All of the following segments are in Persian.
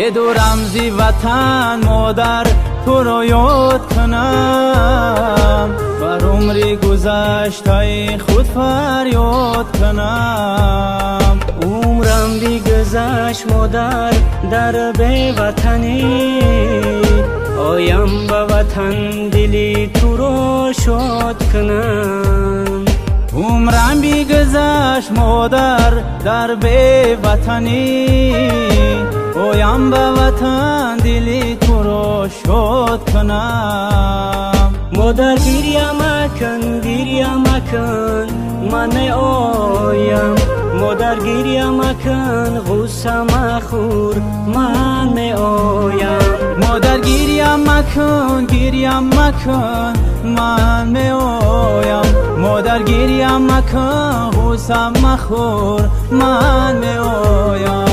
یه دو رمزی وطن مادر تو رو یاد کنم، بر عمری گذشته خود فریاد کنم. عمرم بی گذشت مادر در بی وطنی، آیم به وطن دلی تو رو شاد کنم. عمرم بی گذشت مادر در بی وطنی، آیم به وطن دلی تو رو شاد کنم. مادر گریه مکن من آیم، مادر گریه مکن غصه مخور من آیم. مادر گریه مکن من می آیم، مادر گریه مکن غصه مخور من می آیم.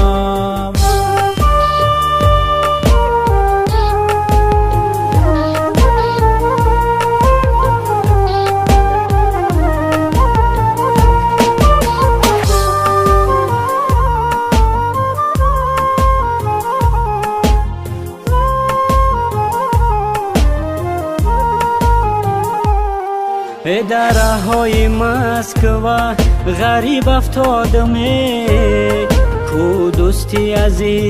در راههای مسکو غریب افتادم، کو دوستی عزیز